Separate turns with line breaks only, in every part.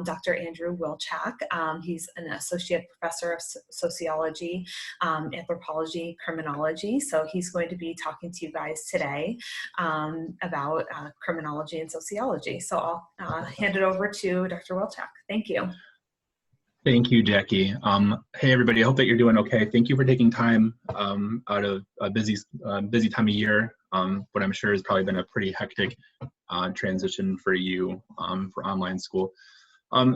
Dr. Andrew Wilczak. He's an associate professor of sociology, anthropology, criminology. So he's going to be talking to you guys today about criminology and sociology. So I'll hand it over to Dr. Wilczak. Thank you.
Thank you, Jackie. Hey, everybody. I hope that you're doing okay. Thank you for taking time out of a busy time of year, what I'm sure has probably been a pretty hectic transition for you for online school.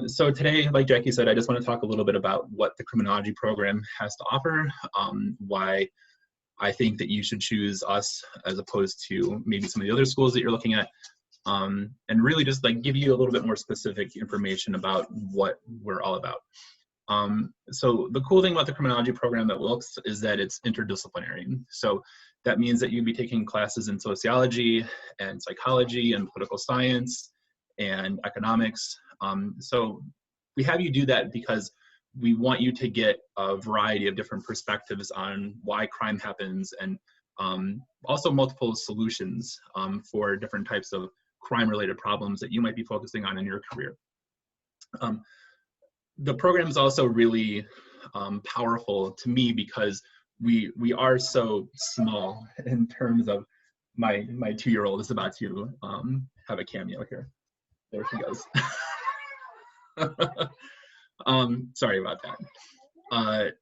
So today, like Jackie said, I just want to talk a little bit about what the criminology program has to offer, why I think that you should choose us as opposed to maybe some of the other schools that you're looking at, and really just like give you a little bit more specific information about what we're all about. So the cool thing about the criminology program at Wilkes is that it's interdisciplinary. So that means that you'd be taking classes in sociology and psychology and political science and economics. So we have you do that because we want you to get a variety of different perspectives on why crime happens, and also multiple solutions for different types of crime-related problems that you might be focusing on in your career. The program is also really powerful to me because we are so small in terms of my 2-year-old is about to have a cameo here. There she goes. Sorry about that.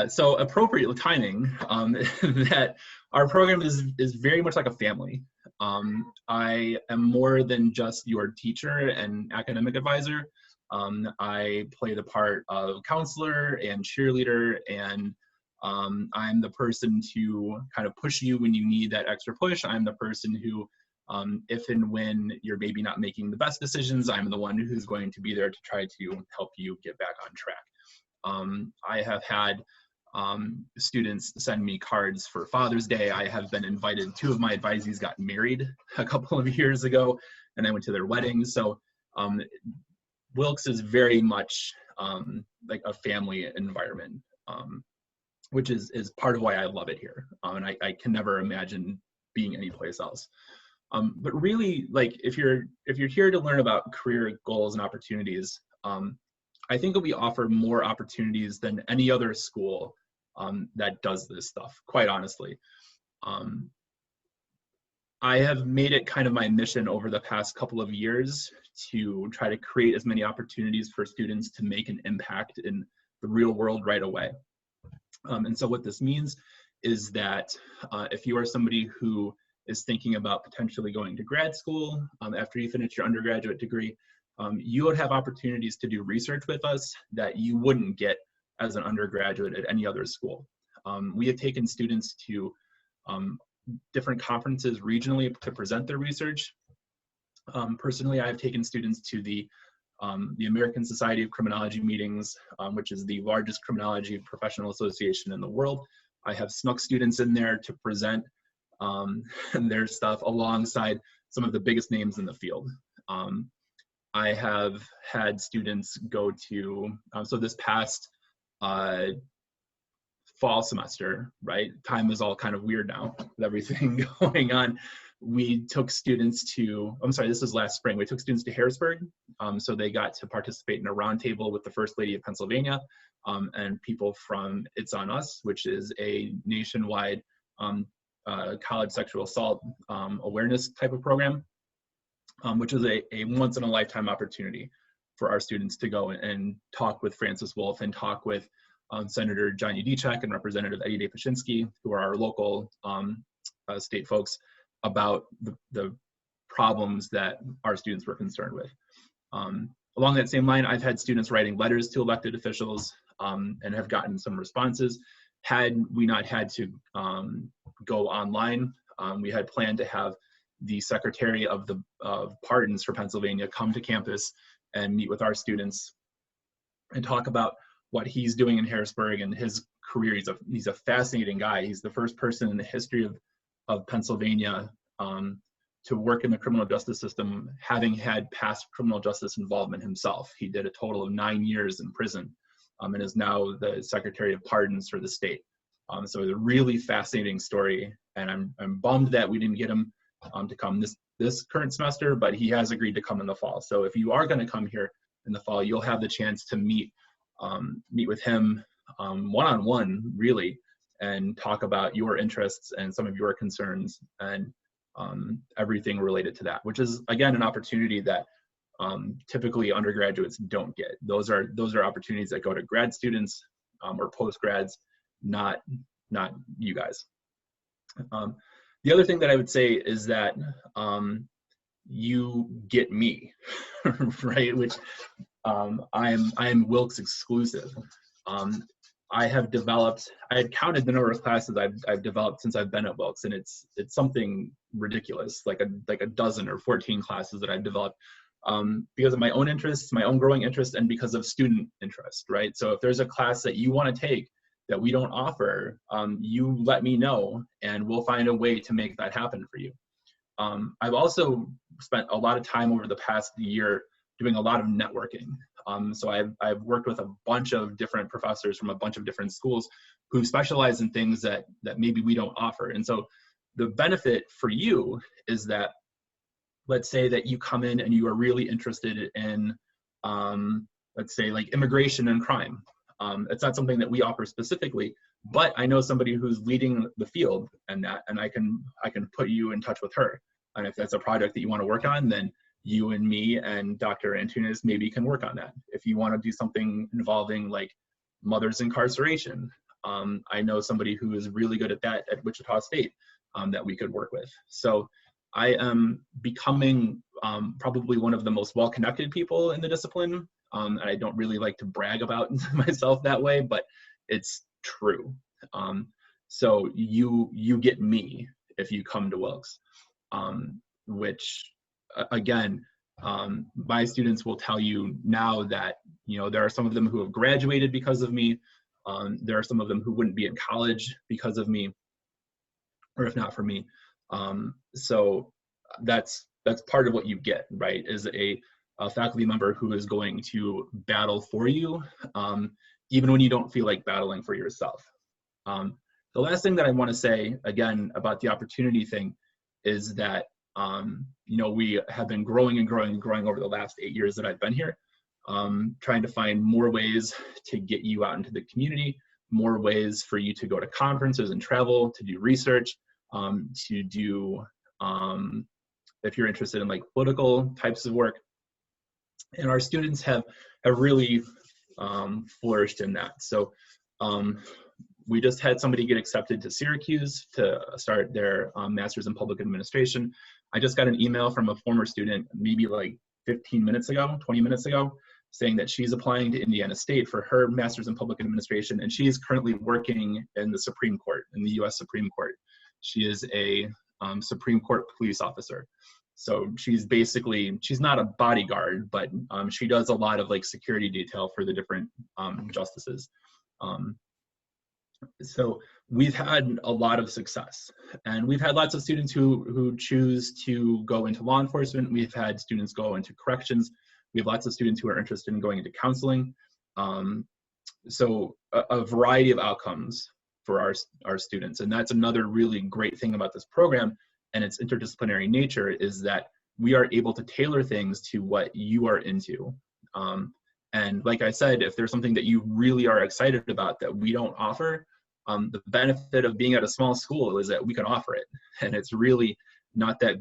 So appropriate timing that our program is very much like a family. I am more than just your teacher and academic advisor. I play the part of counselor and cheerleader, and I'm the person to kind of push you when you need that extra push. I'm the person who, if and when you're maybe not making the best decisions, I'm the one who's going to be there to try to help you get back on track. I have had students send me cards for Father's Day. I have been invited. 2 of my advisees got married a couple of years ago, and I went to their weddings. So Wilkes is very much like a family environment, which is part of why I love it here. And I can never imagine being anyplace else. But really, like if you're here to learn about career goals and opportunities, I think that we offer more opportunities than any other school that does this stuff, quite honestly. I have made it kind of my mission over the past couple of years to try to create as many opportunities for students to make an impact in the real world right away. And so what this means is that if you are somebody who is thinking about potentially going to grad school after you finish your undergraduate degree, you would have opportunities to do research with us that you wouldn't get as an undergraduate at any other school. We have taken students to different conferences regionally to present their research. Personally, I've taken students to the American Society of Criminology meetings, which is the largest criminology professional association in the world. I have snuck students in there to present their stuff alongside some of the biggest names in the field. I have had students go to, so this past fall semester, right? Time is all kind of weird now with everything going on. We took students to, this was last spring, we took students to Harrisburg. So they got to participate in a roundtable with the First Lady of Pennsylvania and people from It's On Us, which is a nationwide college sexual assault awareness type of program, which is a once in a lifetime opportunity for our students to go and talk with Francis Wolf and talk with Senator John Wilczak and Representative Eddie Dapashinsky, who are our local state folks, about the problems that our students were concerned with. Along that same line, I've had students writing letters to elected officials and have gotten some responses. Had we not had to go online, we had planned to have the Secretary of Pardons for Pennsylvania come to campus and meet with our students and talk about what he's doing in Harrisburg and his career. He's a fascinating guy. He's the first person in the history of Pennsylvania to work in the criminal justice system, having had past criminal justice involvement himself. He did a total of 9 years in prison and is now the Secretary of Pardons for the state. So it's a really fascinating story, and I'm bummed that we didn't get him to come this current semester, but he has agreed to come in the fall. So if you are going to come here, in the fall, you'll have the chance to meet with him one-on-one, really, and talk about your interests and some of your concerns and everything related to that, which is, again, an opportunity that typically undergraduates don't get. Those are opportunities that go to grad students or post-grads, not you guys. The other thing that I would say is that you get me, right? Which I'm Wilkes exclusive. I had counted the number of classes I've developed since I've been at Wilkes, and it's something ridiculous, like a dozen or 14 classes that I've developed because of my own interests, my own growing interest, and because of student interest, right? So if there's a class that you want to take that we don't offer, you let me know, and we'll find a way to make that happen for you. I've also spent a lot of time over the past year doing a lot of networking. So I've worked with a bunch of different professors from a bunch of different schools who specialize in things that maybe we don't offer. And so the benefit for you is that, let's say that you come in and you are really interested in, let's say, like immigration and crime. It's not something that we offer specifically, but I know somebody who's leading the field and I can put you in touch with her. And if that's a project that you want to work on, then you and me and Dr. Antunes maybe can work on that. If you want to do something involving like mother's incarceration, I know somebody who is really good at that at Wichita State that we could work with. So I am becoming probably one of the most well-connected people in the discipline. And I don't really like to brag about myself that way, but it's true. So you get me if you come to Wilkes, which again, my students will tell you now that, there are some of them who have graduated because of me. There are some of them who wouldn't be in college because of me, or if not for me. So that's part of what you get, right? Is a faculty member who is going to battle for you, even when you don't feel like battling for yourself. The last thing that I want to say, again, about the opportunity thing is that, we have been growing and growing and growing over the last 8 years that I've been here, trying to find more ways to get you out into the community, more ways for you to go to conferences and travel, to do research, to do, if you're interested in like political types of work. And our students have really flourished in that. So we just had somebody get accepted to Syracuse to start their master's in public administration. I just got an email from a former student maybe like 15 minutes ago, 20 minutes ago, saying that she's applying to Indiana State for her master's in public administration, and she is currently working in the Supreme Court, in the US Supreme Court. She is a Supreme Court police officer. So she's not a bodyguard, but she does a lot of like security detail for the different justices. So we've had a lot of success, and we've had lots of students who choose to go into law enforcement. We've had students go into corrections. We have lots of students who are interested in going into counseling. So a variety of outcomes for our students. And that's another really great thing about this program and its interdisciplinary nature, is that we are able to tailor things to what you are into. And like I said, if there's something that you really are excited about that we don't offer, the benefit of being at a small school is that we can offer it. And it's really not that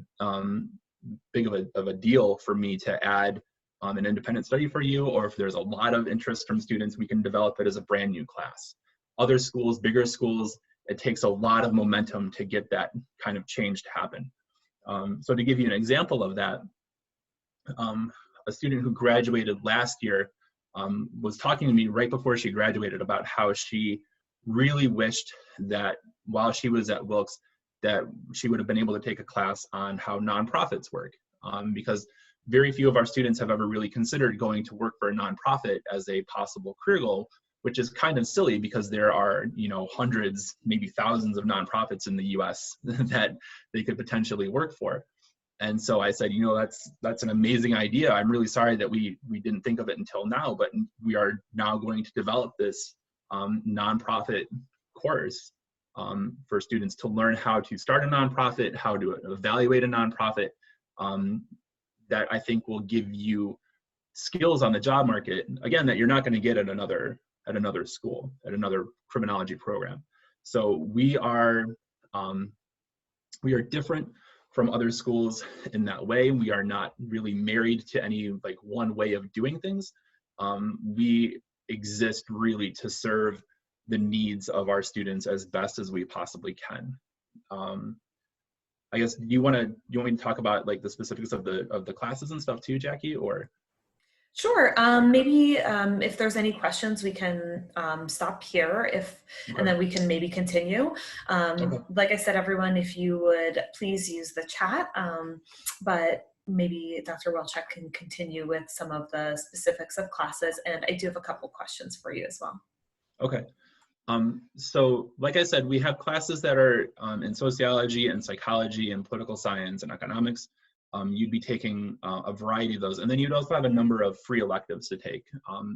big of a deal for me to add an independent study for you, or if there's a lot of interest from students, we can develop it as a brand new class. Other schools, bigger schools, it takes a lot of momentum to get that kind of change to happen. So to give you an example of that, a student who graduated last year was talking to me right before she graduated about how she really wished that while she was at Wilkes, that she would have been able to take a class on how nonprofits work, because very few of our students have ever really considered going to work for a nonprofit as a possible career goal, which is kind of silly because there are, hundreds, maybe thousands of nonprofits in the US that they could potentially work for. And so I said, that's an amazing idea. I'm really sorry that we didn't think of it until now, but we are now going to develop this nonprofit course for students to learn how to start a nonprofit, how to evaluate a nonprofit, that I think will give you skills on the job market, again, that you're not going to get at another school, at another criminology program. So we are different from other schools in that way. We are not really married to any like one way of doing things. We exist really to serve the needs of our students as best as we possibly can. I guess you want me to talk about like the specifics of the classes and stuff too, Jackie, or?
Sure. Maybe if there's any questions, we can stop here and then we can maybe continue. Like I said, everyone, if you would please use the chat, but maybe Dr. Wilczak can continue with some of the specifics of classes. And I do have a couple questions for you as well.
Okay. So like I said, we have classes that are in sociology and psychology and political science and economics. You'd be taking a variety of those. And then you'd also have a number of free electives to take.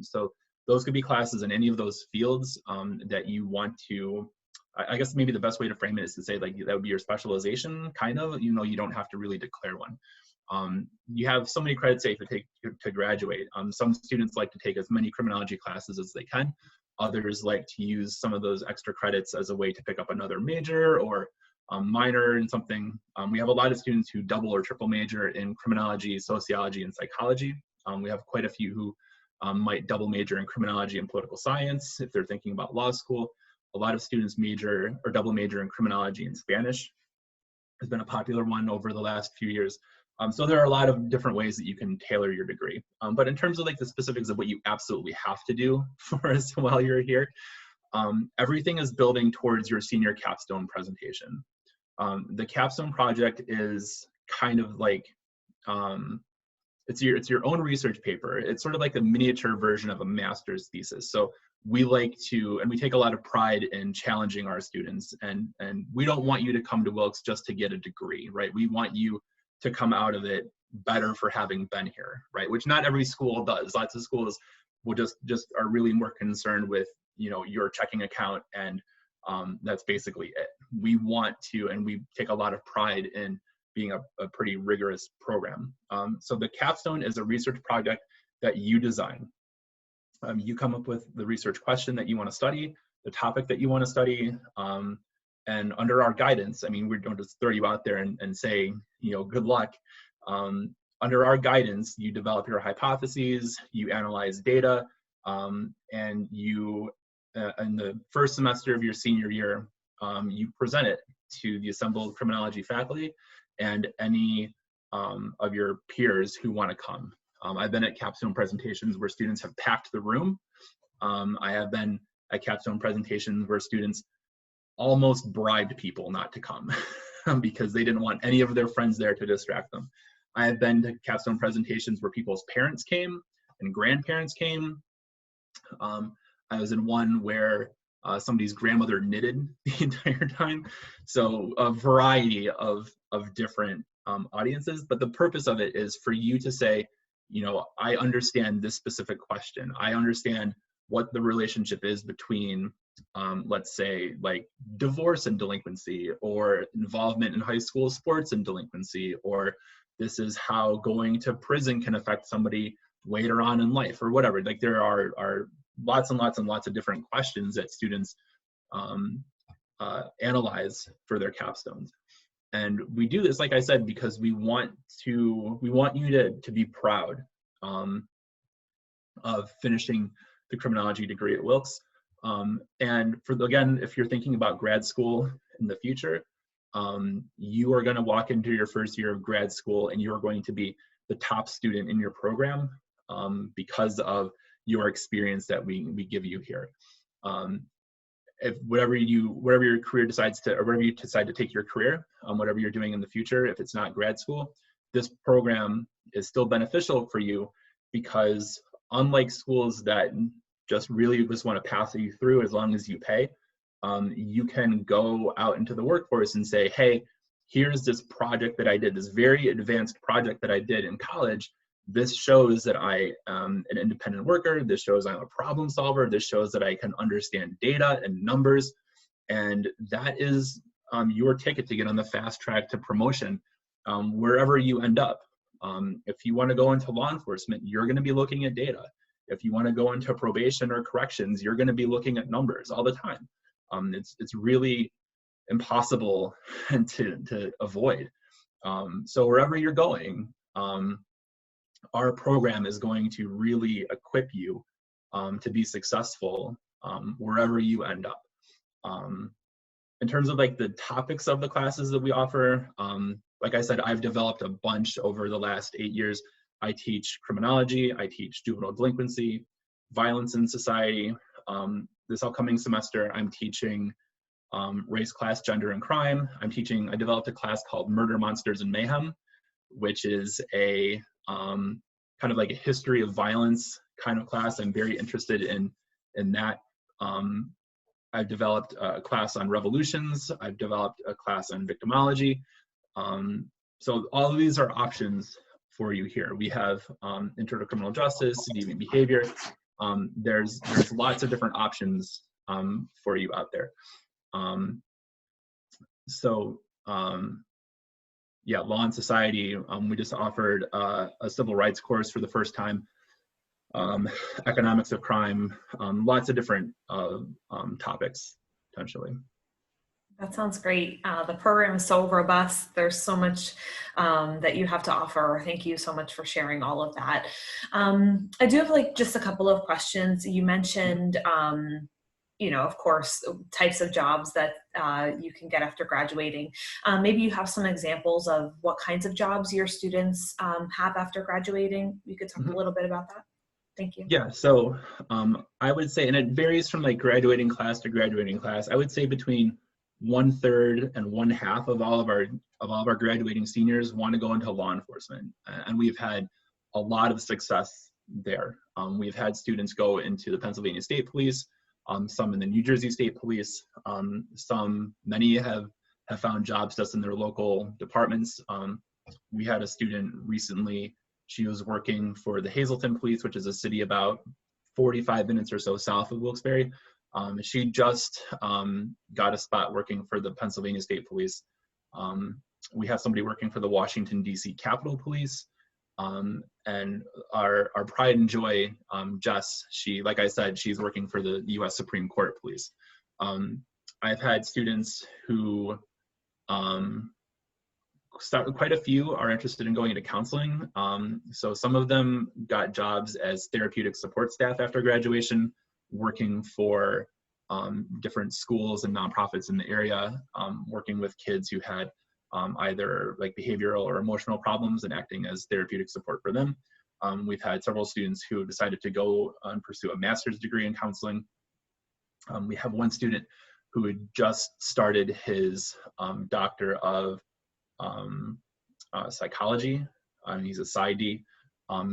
So those could be classes in any of those fields that you want to, I guess maybe the best way to frame it is to say like that would be your specialization, kind of, you know, you don't have to really declare one. You have so many credits that you take to graduate. Some students like to take as many criminology classes as they can. Others like to use some of those extra credits as a way to pick up another major or minor in something. We have a lot of students who double or triple major in criminology, sociology, and psychology. We have quite a few who might double major in criminology and political science if they're thinking about law school. A lot of students major or double major in criminology and Spanish. Has been a popular one over the last few years. So there are a lot of different ways that you can tailor your degree. But in terms of like the specifics of what you absolutely have to do for us while you're here, everything is building towards your senior capstone presentation. The capstone project is kind of like, it's your own research paper. It's sort of like a miniature version of a master's thesis. So we like to, and we take a lot of pride in challenging our students, and we don't want you to come to Wilkes just to get a degree, right? We want you to come out of it better for having been here, right? Which not every school does. Lots of schools will just are really more concerned with, you know, your checking account, and that's basically it. We want to, and we take a lot of pride in being a pretty rigorous program. So the capstone is a research project that you design. You come up with the research question that you want to study, the topic that you want to study, and under our guidance, I mean, we don't just throw you out there and say, you know, good luck. Under our guidance, you develop your hypotheses, you analyze data, and you, in the first semester of your senior year, you present it to the assembled criminology faculty and any of your peers who want to come. I've been at capstone presentations where students have packed the room. I have been at capstone presentations where students almost bribed people not to come because they didn't want any of their friends there to distract them. I have been to capstone presentations where people's parents came and grandparents came. I was in one where somebody's grandmother knitted the entire time. So a variety of different audiences, but the purpose of it is for you to say, you know, I understand this specific question. I understand what the relationship is between, let's say, like divorce and delinquency, or involvement in high school sports and delinquency, or this is how going to prison can affect somebody later on in life, or whatever. Like there are lots and lots and lots of different questions that students analyze for their capstones. And we do this, like I said, because we want you to be proud of finishing the criminology degree at Wilkes. And again, if you're thinking about grad school in the future, you are going to walk into your first year of grad school and you are going to be the top student in your program because of your experience that we give you here. If whatever your career decides to, or wherever you decide to take your career, whatever you're doing in the future, if it's not grad school, this program is still beneficial for you, because unlike schools that just really just want to pass you through as long as you pay, you can go out into the workforce and say, hey, here's this project that I did, this very advanced project that I did in college. This shows that I am an independent worker. This shows I'm a problem solver. This shows that I can understand data and numbers. And that is your ticket to get on the fast track to promotion wherever you end up. If you want to go into law enforcement, you're going to be looking at data. If you want to go into probation or corrections, you're going to be looking at numbers all the time. It's really impossible to avoid. So wherever you're going, our program is going to really equip you to be successful wherever you end up. In terms of like the topics of the classes that we offer, like I said, I've developed a bunch over the last 8 years. I teach criminology, I teach juvenile delinquency, violence in society. This upcoming semester, I'm teaching race, class, gender, and crime. I developed a class called Murder, Monsters, and Mayhem, which is a kind of like a history of violence kind of class. I'm very interested in that. I've developed a class on revolutions. I've developed a class on victimology. So all of these are options for you here. We have intro to criminal justice, deviant behavior. There's lots of different options for you out there. Yeah, law and society. We just offered a civil rights course for the first time. Economics of crime, lots of different topics, potentially.
That sounds great. The program is so robust. There's so much that you have to offer. Thank you so much for sharing all of that. I do have like just a couple of questions. You mentioned, of course, types of jobs that you can get after graduating. Maybe you have some examples of what kinds of jobs your students have after graduating. You could talk a little bit about that. Thank you.
Yeah, so I would say, and it varies from like graduating class to graduating class, I would say between 1/3 and 1/2 of all of our graduating seniors want to go into law enforcement, and we've had a lot of success there. We've had students go into the Pennsylvania State Police, some in the New Jersey State Police, many have found jobs just in their local departments. We had a student recently. She was working for the Hazleton Police, which is a city about 45 minutes or so south of Wilkes-Barre. She just got a spot working for the Pennsylvania State Police. We have somebody working for the Washington, D.C. Capitol Police. And our pride and joy, Jess, like I said, she's working for the U.S. Supreme Court Police. I've had students who quite a few are interested in going into counseling. So some of them got jobs as therapeutic support staff after graduation, working for different schools and nonprofits in the area, working with kids who had either like behavioral or emotional problems and acting as therapeutic support for them. We've had several students who decided to go and pursue a master's degree in counseling. We have one student who had just started his doctor of psychology. He's a PsyD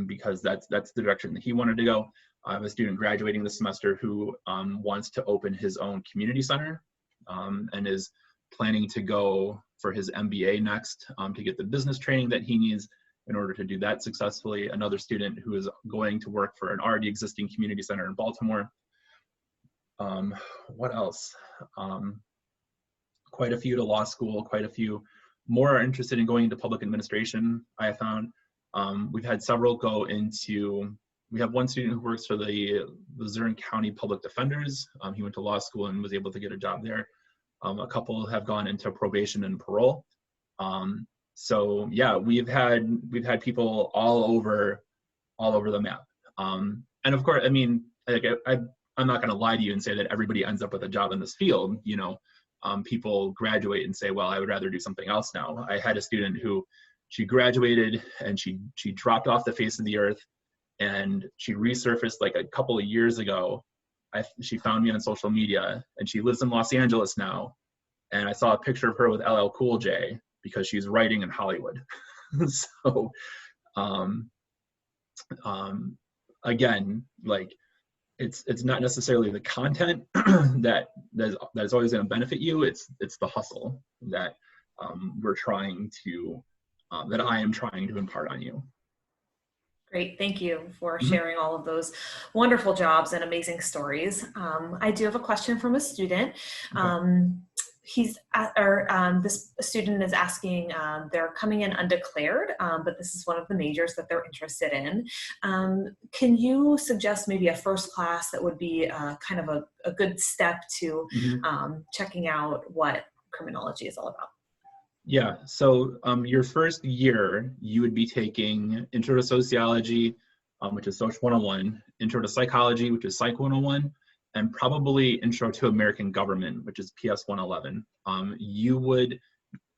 because that's the direction that he wanted to go. I have a student graduating this semester who wants to open his own community center and is planning to go for his MBA next to get the business training that he needs in order to do that successfully. Another student who is going to work for an already existing community center in Baltimore. What else? Quite a few to law school, quite a few more are interested in going into public administration, I have found. We've had several go into, we have one student who works for the Luzerne County Public Defenders. He went to law school and was able to get a job there. A couple have gone into probation and parole. So yeah, we've had people all over the map. And of course, I mean, like I'm not going to lie to you and say that everybody ends up with a job in this field. You know, people graduate and say, well, I would rather do something else now. I had a student who, she graduated and she dropped off the face of the earth, and she resurfaced like a couple of years ago. She found me on social media, and she lives in Los Angeles now. And I saw a picture of her with LL Cool J because she's writing in Hollywood. So, again, like it's not necessarily the content that is always going to benefit you. It's the hustle that we're trying to that I am trying to impart on you.
Great, thank you for sharing all of those wonderful jobs and amazing stories. I do have a question from a student.
Okay.
this student is asking, they're coming in undeclared, but this is one of the majors that they're interested in. Can you suggest maybe a first class that would be kind of a good step to checking out what criminology is all about?
Yeah, so your first year, you would be taking Intro to Sociology, which is Soc 101, Intro to Psychology, which is Psych 101, and probably Intro to American Government, which is PS 111. You would,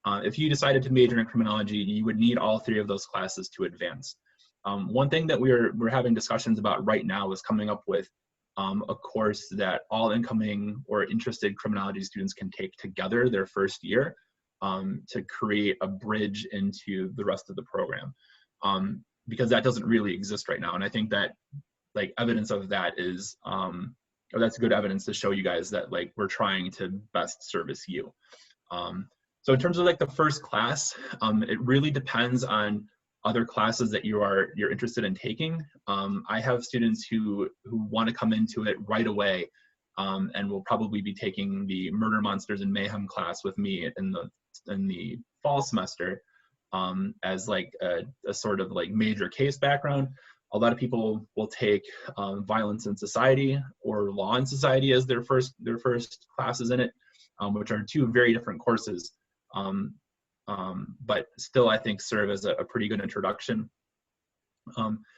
if you decided to major in criminology, you would need all three of those classes to advance. One thing that we're having discussions about right now is coming up with a course that all incoming or interested criminology students can take together their first year to create a bridge into the rest of the program. Because that doesn't really exist right now. And I think that like evidence of that is, or that's good evidence to show you guys that like we're trying to best service you. So in terms of like the first class, it really depends on other classes that you're interested in taking. I have students who want to come into it right away and will probably be taking the Murder, Monsters, and Mayhem class with me in the fall semester as like a sort of like major case background. A lot of people will take Violence in Society or Law in Society as their first classes in it, which are two very different courses, but still I think serve as a pretty good introduction.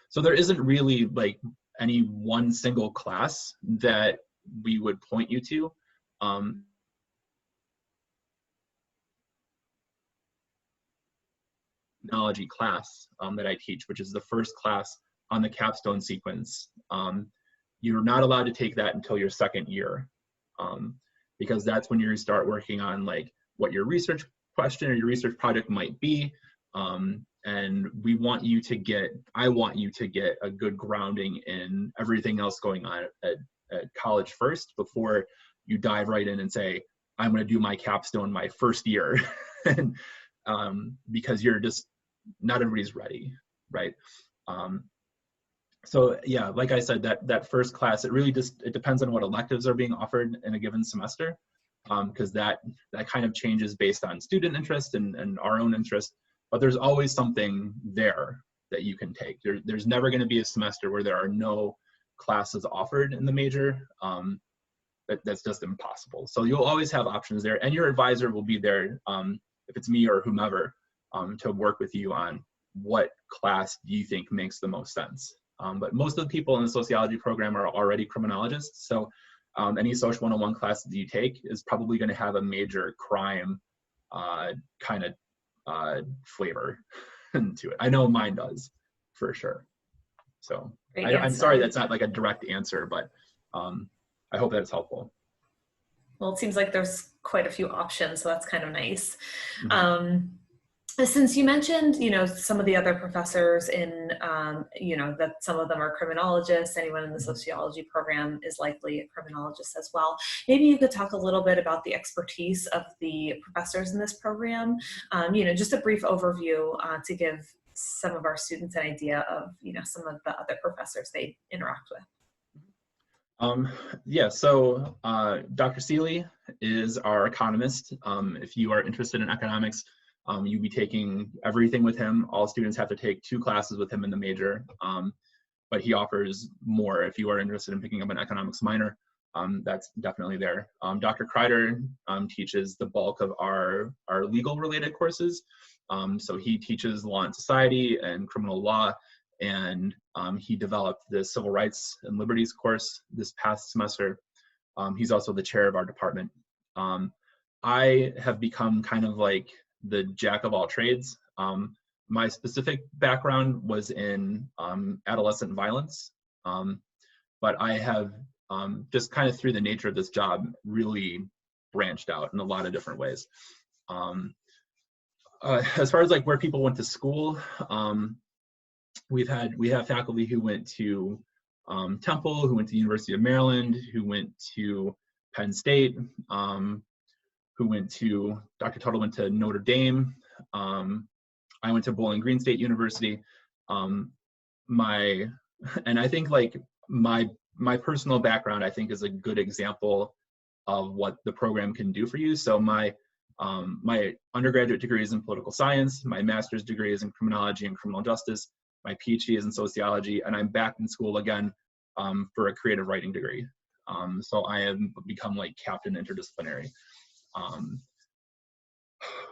So there isn't really like any one single class that we would point you to. Criminology class that I teach, which is the first class on the capstone sequence. You're not allowed to take that until your second year, because that's when you start working on like what your research question or your research project might be. And I want you to get a good grounding in everything else going on at college first before you dive right in and say, I'm going to do my capstone my first year. And because you're just, not everybody's ready, right? So yeah, like I said, that first class, it depends on what electives are being offered in a given semester, because that kind of changes based on student interest and our own interest, but there's always something there that you can take. There's never going to be a semester where there are no classes offered in the major. That's just impossible. So you'll always have options there, and your advisor will be there, if it's me or whomever, to work with you on what class do you think makes the most sense. But most of the people in the sociology program are already criminologists, so any Soc 101 class that you take is probably going to have a major crime kind of flavor to it. I know mine does, for sure. So I'm sorry that's not like a direct answer, but I hope that's helpful.
Well, it seems like there's quite a few options, so that's kind of nice. Mm-hmm. Since you mentioned, some of the other professors in, that some of them are criminologists, anyone in the sociology program is likely a criminologist as well. Maybe you could talk a little bit about the expertise of the professors in this program, just a brief overview to give some of our students an idea of, some of the other professors they interact with.
Yeah, so Dr. Seeley is our economist. If you are interested in economics, you'll be taking everything with him. All students have to take 2 classes with him in the major, but he offers more if you are interested in picking up an economics minor. That's definitely there. Dr. Kreider teaches the bulk of our legal related courses. So he teaches law and society and criminal law, and he developed the civil rights and liberties course this past semester. He's also the chair of our department. I have become kind of like the jack of all trades. My specific background was in adolescent violence, but I have just kind of through the nature of this job really branched out in a lot of different ways. As far as like where people went to school, we have faculty who went to Temple, who went to the University of Maryland, who went to Penn State, Dr. Tuttle went to Notre Dame. I went to Bowling Green State University. And I think like my personal background, I think, is a good example of what the program can do for you. So my undergraduate degree is in political science, my master's degree is in criminology and criminal justice, my PhD is in sociology, and I'm back in school again for a creative writing degree. So I have become like captain interdisciplinary.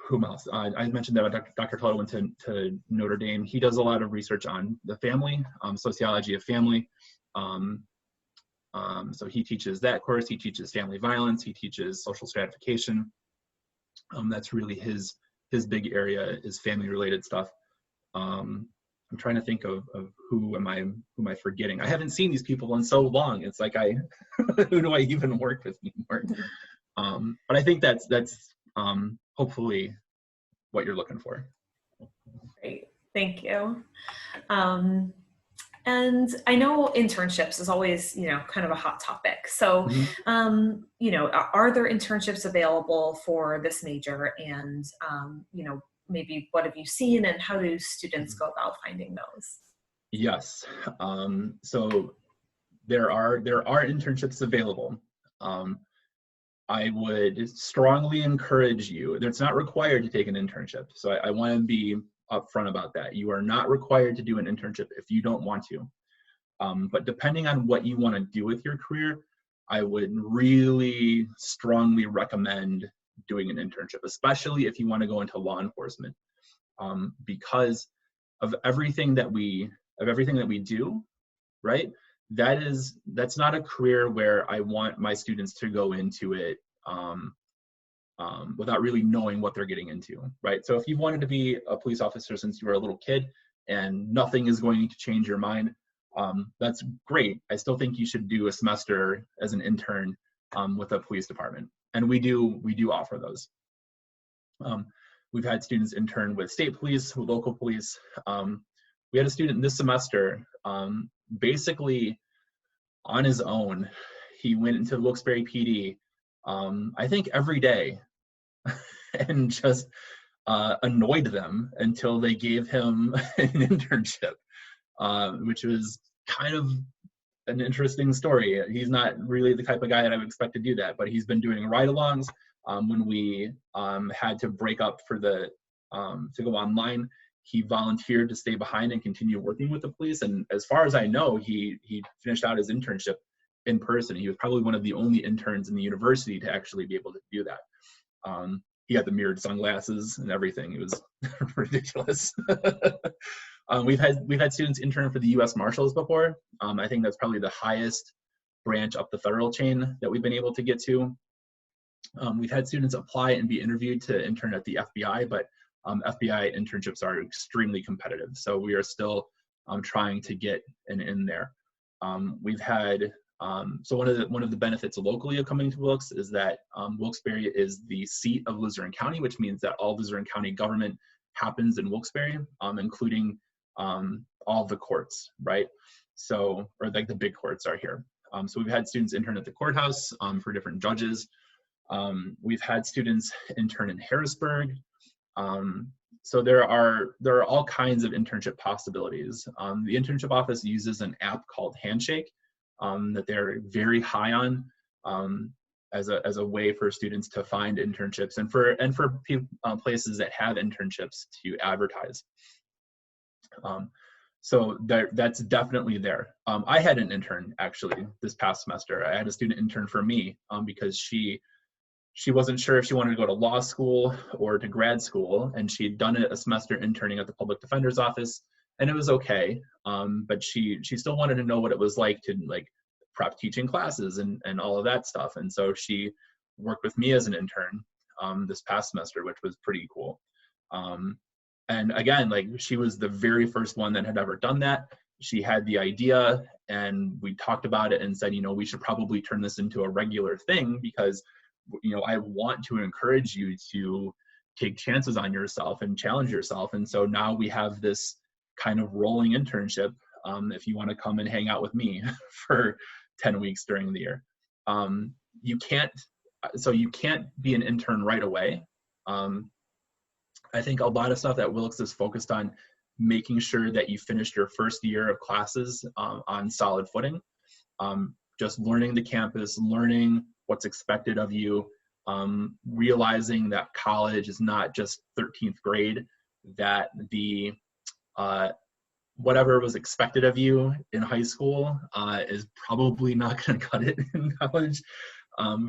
Whom else? I mentioned that Dr. Tuttle went to Notre Dame. He does a lot of research on the family, sociology of family. So he teaches that course. He teaches family violence. He teaches social stratification. That's really his big area, is family related stuff. I'm trying to think of who am I forgetting? I haven't seen these people in so long. It's like who do I even work with anymore? But I think that's hopefully what you're looking for.
Great, thank you. And I know internships is always, kind of a hot topic. So, are there internships available for this major? And, maybe what have you seen, and how do students go about finding those?
Yes. So there are internships available. I would strongly encourage you. It's not required to take an internship. So I want to be upfront about that. You are not required to do an internship if you don't want to. But depending on what you want to do with your career, I would really strongly recommend doing an internship, especially if you want to go into law enforcement, because of everything that we do, right? That's not a career where I want my students to go into it without really knowing what they're getting into, right? So if you wanted to be a police officer since you were a little kid and nothing is going to change your mind, that's great. I still think you should do a semester as an intern with a police department, and we do offer those. We've had students intern with state police, with local police. We had a student this semester, basically on his own. He went into Wilkes-Barre PD, I think every day, and just annoyed them until they gave him an internship, which was kind of an interesting story. He's not really the type of guy that I would expect to do that, but he's been doing ride-alongs. When we had to break up for to go online, he volunteered to stay behind and continue working with the police. And as far as I know, he finished out his internship in person. He was probably one of the only interns in the university to actually be able to do that. He had the mirrored sunglasses and everything. It was ridiculous. We've had students intern for the U.S. Marshals before. I think that's probably the highest branch up the federal chain that we've been able to get to. We've had students apply and be interviewed to intern at the FBI, but FBI internships are extremely competitive. So we are still trying to get an in there. We've had, so one of the benefits locally of coming to Wilkes is that Wilkes-Barre is the seat of Luzerne County, which means that all Luzerne County government happens in Wilkes-Barre, including all the courts, right? So, or like the big courts are here. So we've had students intern at the courthouse for different judges. We've had students intern in Harrisburg. So there are all kinds of internship possibilities. The internship office uses an app called Handshake that they're very high on as a way for students to find internships and for places that have internships to advertise. So that's definitely there. I had an intern actually this past semester. I had a student intern for me because she wasn't sure if she wanted to go to law school or to grad school, and she'd done a semester interning at the public defender's office, and it was okay. But she still wanted to know what it was like to prep teaching classes and all of that stuff. And so she worked with me as an intern this past semester, which was pretty cool. And again, she was the very first one that had ever done that. She had the idea, and we talked about it and said, we should probably turn this into a regular thing because I want to encourage you to take chances on yourself and challenge yourself. And so now we have this kind of rolling internship if you want to come and hang out with me for 10 weeks during the year. You can't be an intern right away. I think a lot of stuff that Wilkes is focused on making sure that you finished your first year of classes on solid footing. Just learning the campus, learning what's expected of you, realizing that college is not just 13th grade, that the whatever was expected of you in high school is probably not going to cut it in college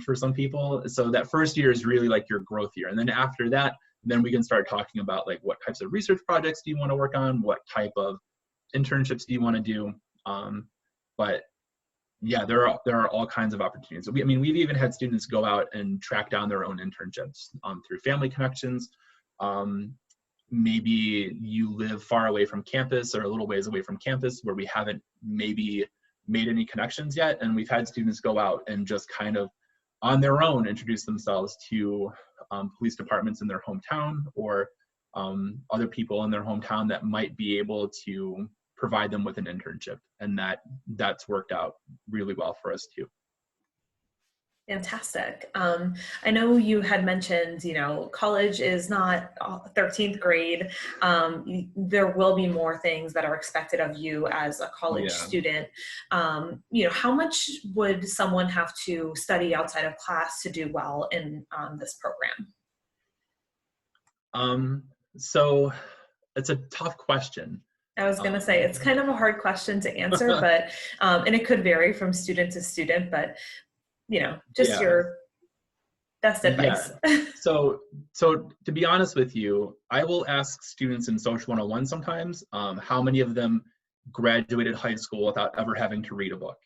for some people. So that first year is really like your growth year. And then after that, then we can start talking about like what types of research projects do you want to work on? What type of internships do you want to do? But yeah, there are all kinds of opportunities. I mean, we've even had students go out and track down their own internships through family connections. Maybe you live far away from campus or a little ways away from campus where we haven't maybe made any connections yet. And we've had students go out and just kind of on their own introduce themselves to police departments in their hometown or other people in their hometown that might be able to provide them with an internship. And that's worked out really well for us too.
Fantastic. I know you had mentioned, college is not 13th grade. There will be more things that are expected of you as a college student. How much would someone have to study outside of class to do well in this program?
So it's a tough question.
I was going to say, it's kind of a hard question to answer, but, and it could vary from student to student, but your best advice.
So to be honest with you, I will ask students in Social 101 sometimes, how many of them graduated high school without ever having to read a book.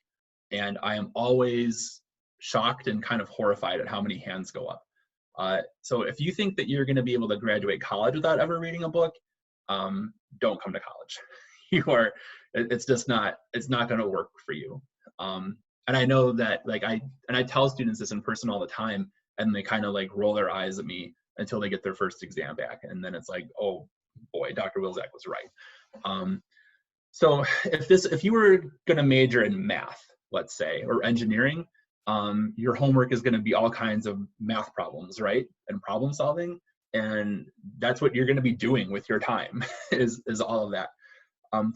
And I am always shocked and kind of horrified at how many hands go up. So if you think that you're going to be able to graduate college without ever reading a book, don't come to college. It's not going to work for you. And I know that I tell students this in person all the time, and they kind of like roll their eyes at me until they get their first exam back. And then it's like, oh boy, Dr. Wilczak was right. So if you were going to major in math, let's say, or engineering, your homework is going to be all kinds of math problems, right? And problem solving. And that's what you're going to be doing with your time is all of that.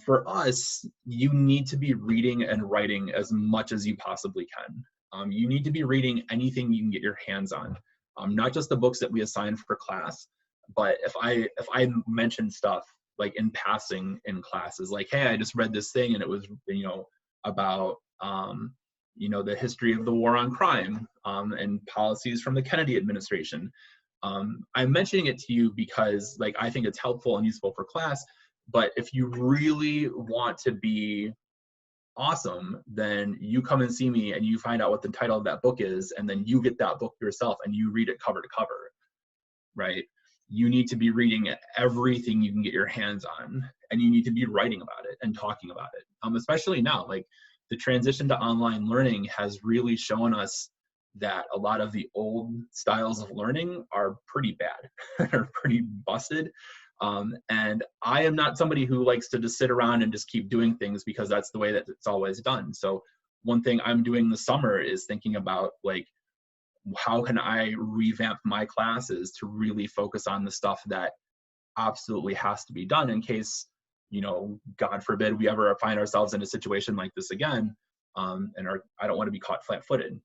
For us, you need to be reading and writing as much as you possibly can. You need to be reading anything you can get your hands on, not just the books that we assign for class, but if I mention stuff like in passing in classes, like, hey, I just read this thing and it was, about, the history of the war on crime and policies from the Kennedy administration. I'm mentioning it to you because I think it's helpful and useful for class. But if you really want to be awesome, then you come and see me and you find out what the title of that book is, and then you get that book yourself and you read it cover to cover, right? You need to be reading everything you can get your hands on, and you need to be writing about it and talking about it. Especially now, the transition to online learning has really shown us that a lot of the old styles of learning are pretty bad, are pretty busted. And I am not somebody who likes to just sit around and just keep doing things because that's the way that it's always done. So one thing I'm doing this summer is thinking about how can I revamp my classes to really focus on the stuff that absolutely has to be done in case, God forbid we ever find ourselves in a situation like this again. I don't want to be caught flat-footed,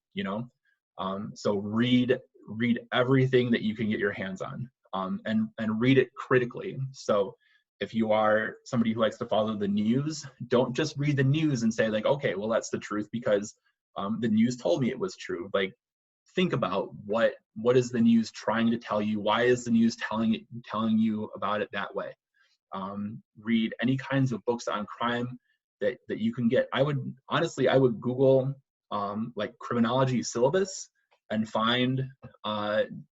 So read everything that you can get your hands on. And read it critically. So if you are somebody who likes to follow the news, don't just read the news and say okay, well, that's the truth because the news told me it was true. Think about what is the news trying to tell you? Why is the news telling you about it that way? Read any kinds of books on crime that you can get. I would Google criminology syllabus and find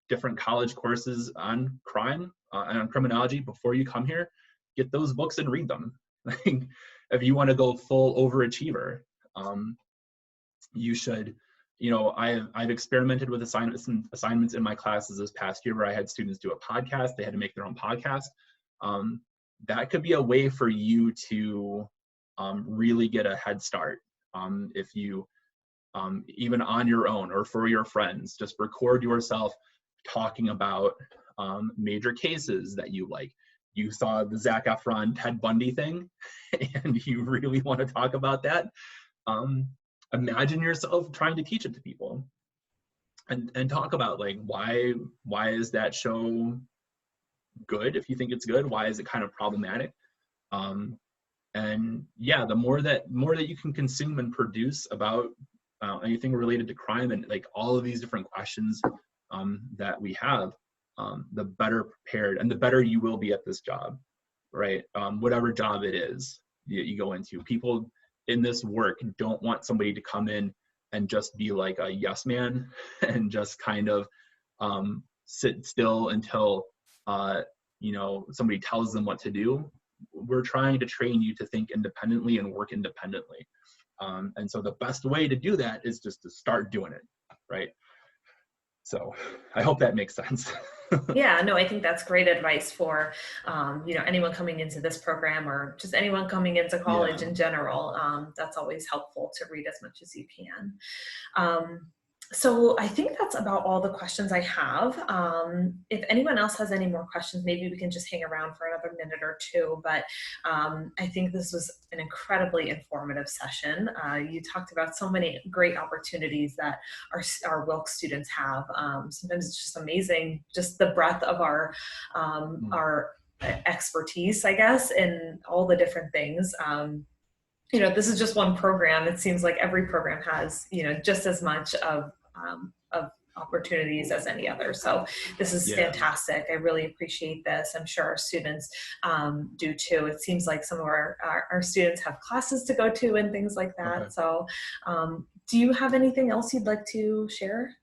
different college courses on crime and on criminology before you come here. Get those books and read them. If you want to go full overachiever, you should. I've experimented with assignments in my classes this past year where I had students do a podcast. They had to make their own podcast. That could be a way for you to really get a head start. If you even on your own or for your friends, just record yourself talking about major cases that you like. You saw the Zac Efron Ted Bundy thing and you really want to talk about that. Imagine yourself trying to teach it to people. and talk about like why is that show good? If you think it's good, why is it kind of problematic? And yeah, the more that you can consume and produce about anything related to crime and like all of these different questions that we have, the better prepared and the better you will be at this job, right? Whatever job it is you go into. People in this work don't want somebody to come in and just be like a yes man and just kind of sit still until somebody tells them what to do. We're trying to train you to think independently and work independently. And so the best way to do that is just to start doing it, right? So I hope that makes sense.
Yeah, no, I think that's great advice for, anyone coming into this program or just anyone coming into college in general. That's always helpful to read as much as you can. So I think that's about all the questions I have. If anyone else has any more questions, maybe we can just hang around for another minute or two. But I think this was an incredibly informative session. You talked about so many great opportunities that our Wilkes students have. Sometimes it's just amazing, just the breadth of our expertise, I guess, in all the different things. This is just one program. It seems like every program has, just as much of opportunities as any other. So this is fantastic. I really appreciate this. I'm sure our students do too. It seems like some of our students have classes to go to and things like that. Okay. So do you have anything else you'd like to share?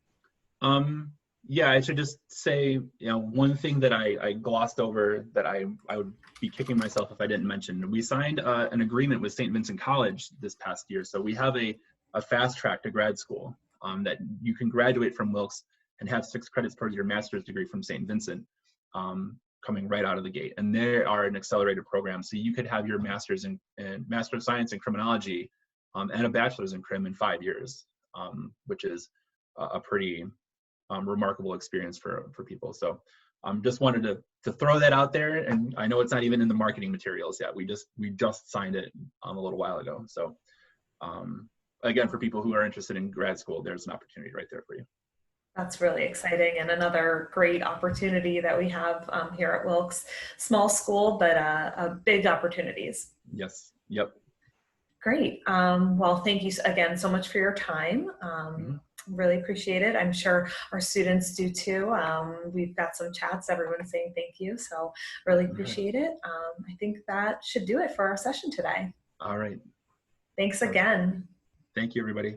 Yeah, I should just say, one thing that I glossed over that I would be kicking myself if I didn't mention. We signed an agreement with St. Vincent College this past year. So we have a fast track to grad school that you can graduate from Wilkes and have 6 credits towards your master's degree from St. Vincent coming right out of the gate. And they are an accelerated program. So you could have your master's in Master of Science in Criminology and a bachelor's in Crim in 5 years, which is a pretty remarkable experience for people. So just wanted to throw that out there. And I know it's not even in the marketing materials yet. We just signed it a little while ago. So again, for people who are interested in grad school, there's an opportunity right there for you.
That's really exciting, and another great opportunity that we have here at Wilkes. Small school, but big opportunities.
Yes. Yep.
Great. Well, thank you again so much for your time. Really appreciate it. I'm sure our students do too. We've got some chats, everyone's saying thank you. So really appreciate it. I think that should do it for our session today.
All right.
Thanks again.
Thank you, everybody.